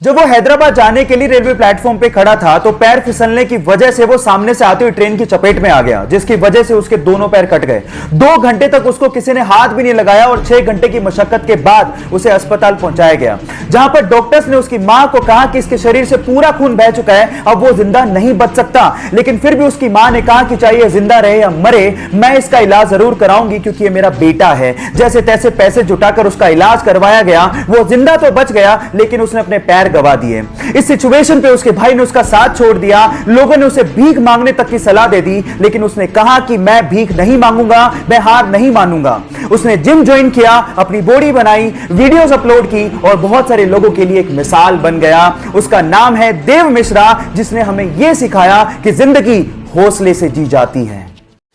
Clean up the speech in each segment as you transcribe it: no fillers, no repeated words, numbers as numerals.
जब वो हैदराबाद जाने के लिए रेलवे प्लेटफॉर्म पे खड़ा था तो पैर फिसलने की वजह से वो सामने से आती हुई ट्रेन की चपेट में आ गया, जिसकी वजह से उसके दोनों पैर कट गए। 2 घंटे तक उसको किसी ने हाथ भी नहीं लगाया और 6 घंटे की मशक्कत के बाद उसे अस्पताल पहुंचाया गया, जहां पर डॉक्टर्स ने उसकी मां को कहा कि इसके शरीर से पूरा खून बह चुका है, अब वो जिंदा नहीं बच सकता। लेकिन फिर भी उसकी मां ने कहा कि चाहे ये जिंदा रहे या मरे, मैं इसका इलाज जरूर कराऊंगी क्योंकि ये मेरा बेटा है। जैसे तैसे पैसे जुटाकर उसका इलाज करवाया गया। वो जिंदा तो बच गया, लेकिन उसने अपने पैर गवा दिए। इस सिचुएशन पे उसके भाई ने उसका साथ छोड़ दिया। लोगों ने उसे भीख मांगने तक की सलाह दे दी, लेकिन उसने कहा कि मैं भीख नहीं मांगूंगा, मैं हार नहीं मानूंगा। उसने जिम ज्वाइन किया, अपनी बॉडी बनाई, वीडियोस अपलोड की और बहुत सारे लोगों के लिए एक मिसाल बन गया। उसका नाम है देव मिश्रा, जिसने हमें यह सिखाया कि जिंदगी हौसले से जी जाती है।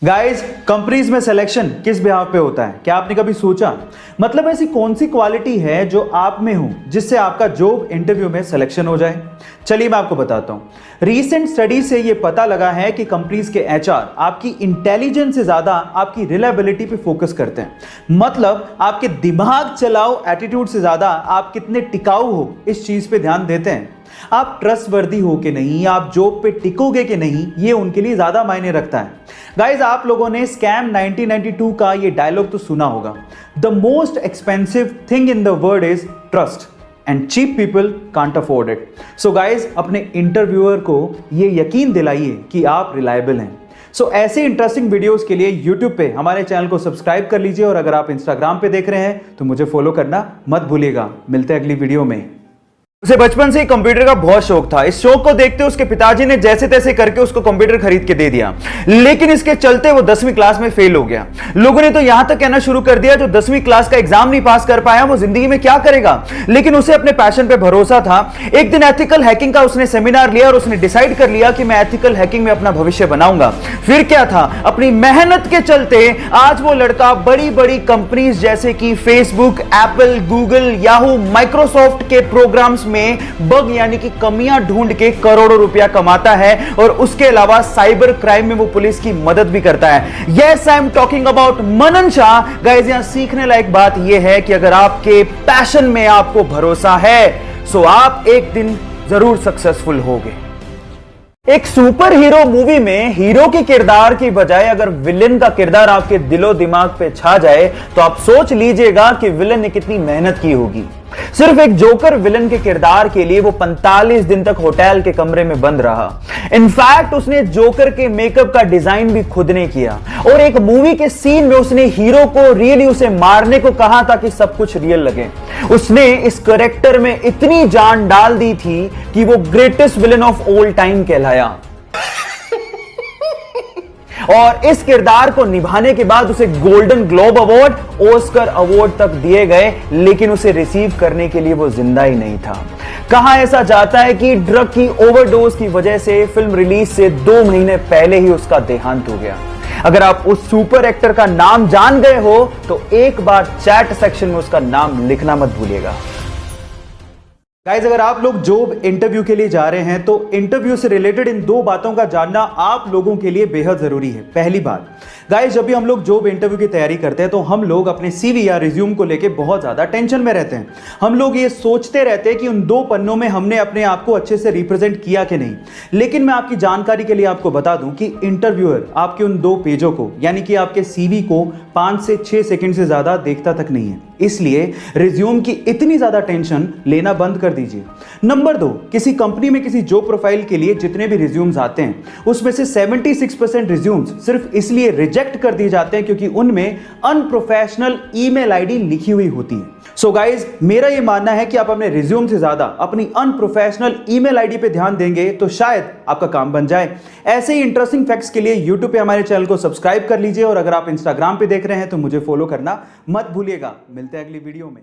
गाइस, कंपनीज में सिलेक्शन किस बिहाव पे होता है, क्या आपने कभी सोचा? मतलब ऐसी कौन सी क्वालिटी है जो आप में हो जिससे आपका जॉब इंटरव्यू में सिलेक्शन हो जाए? चलिए मैं आपको बताता हूं। रीसेंट स्टडी से यह पता लगा है कि कंपनीज के एचआर आपकी इंटेलिजेंस से ज्यादा आपकी रिलायबिलिटी पे फोकस करते हैं। मतलब आपके दिमाग चलाओ एटीट्यूड से ज्यादा आप कितने टिकाऊ हो इस चीज पे ध्यान देते हैं। आप ट्रस्टवर्दी हो कि नहीं, आप जॉब पे टिकोगे कि नहीं, ये उनके लिए ज्यादा मायने रखता है। गाइस, आप लोगों ने स्कैम 1992 का ये डायलॉग तो सुना होगा, the most expensive thing in the world is trust and cheap people can't afford it. So guys, अपने इंटरव्यूअर को ये यकीन दिलाइए कि आप रिलायबल हैं। सो ऐसे इंटरेस्टिंग वीडियोस के लिए यूट्यूब पे हमारे चैनल को सब्सक्राइब कर लीजिए और अगर आप इंस्टाग्राम पे देख रहे हैं तो मुझे फॉलो करना मत भूलिएगा। मिलते हैं अगली वीडियो में। उसे बचपन से ही कंप्यूटर का बहुत शौक था। इस शौक को देखते उसके पिताजी ने जैसे तैसे करके उसको कंप्यूटर खरीद के दे दिया, लेकिन इसके चलते वो 10वीं क्लास में फेल हो गया। लोगों ने तो यहां तक कहना शुरू कर दिया जो 10वीं क्लास का एग्जाम नहीं पास कर पाया वो जिंदगी में क्या करेगा। लेकिन उसे अपने पैशन पे भरोसा था। एक दिन एथिकल हैकिंग का उसने सेमिनार लिया और उसने डिसाइड कर लिया कि मैं एथिकल हैकिंग में अपना भविष्य बनाऊंगा। फिर क्या था, अपनी मेहनत के चलते आज वो लड़का बड़ी बड़ी कंपनीज जैसे कि Facebook, Apple, Google, Yahoo, Microsoft के प्रोग्राम्स में बग यानी कि कमियां ढूंढ के करोड़ों रुपया कमाता है और उसके अलावा साइबर क्राइम में वो पुलिस की मदद भी करता है। Yes, I am talking about Manan Shah. Guys, यहां सीखने लायक बात यह है कि अगर आपके पैशन में आपको भरोसा है तो आप एक दिन जरूर सक्सेसफुल होगे। एक सुपर हीरो मूवी में हीरो के किरदार की बजाय अगर विलेन का किरदार आपके दिलो दिमाग पे छा जाए तो आप सोच लीजिएगा कि विलेन ने कितनी मेहनत की होगी। सिर्फ एक जोकर विलेन के किरदार के लिए वो 45 दिन तक होटल के कमरे में बंद रहा। इनफैक्ट उसने जोकर के मेकअप का डिजाइन भी खुद ने किया और एक मूवी के सीन में उसने हीरो को रियली उसे मारने को कहा ताकि सब कुछ रियल लगे। उसने इस कैरेक्टर में इतनी जान डाल दी थी कि वो greatest villain of all time कहलाया। और इस किरदार को निभाने के बाद उसे golden globe award, Oscar award तक दिए गए, लेकिन उसे रिसीव करने के लिए वो जिंदा ही नहीं था। कहा ऐसा जाता है कि ड्रग की ओवरडोज की वजह से फिल्म रिलीज से 2 महीने पहले ही उसका देहांत हो गया। अगर आप उस सुपर एक्टर का नाम जान गए हो तो एक बार चैट सेक्शन में उसका नाम लिखना मत भूलिएगा। गाइस, अगर आप लोग जॉब इंटरव्यू के लिए जा रहे हैं तो इंटरव्यू से रिलेटेड इन 2 बातों का जानना आप लोगों के लिए बेहद जरूरी है। पहली बात, गाइस, जब भी हम लोग जॉब इंटरव्यू की तैयारी करते हैं तो हम लोग अपने सीवी या रिज्यूम को लेके बहुत ज्यादा टेंशन में रहते हैं। हम लोग ये सोचते रहते हैं कि उन 2 पन्नों में हमने अपने आप को अच्छे से रिप्रेजेंट किया कि नहीं। लेकिन मैं आपकी जानकारी के लिए आपको बता दूं कि इंटरव्यूअर आपके उन 2 पेजों को यानी कि आपके सीवी को 5 से 6 सेकंड से ज्यादा देखता तक नहीं है। इसलिए रिज्यूम की इतनी ज्यादा टेंशन लेना बंद कर दीजिए। नंबर 2, किसी कंपनी में किसी जॉब प्रोफाइल के लिए जितने भी रिज्यूम्स आते हैं उसमें से 76% रिज्यूम्स सिर्फ इसलिए रिजेक्ट कर दिए जाते हैं क्योंकि उनमें अनप्रोफेशनल ईमेल आईडी लिखी हुई होती है। सो गाइज, मेरा यह मानना है कि आप अपने रिज्यूम से ज्यादा अपनी अनप्रोफेशनल ईमेल आईडी पे ध्यान देंगे तो शायद आपका काम बन जाए। ऐसे ही इंटरेस्टिंग फैक्ट्स के लिए यूट्यूब पे हमारे चैनल को सब्सक्राइब कर लीजिए और अगर आप इंस्टाग्राम पे देख रहे हैं तो मुझे फॉलो करना मत भूलिएगा। मिलते हैं अगली वीडियो में।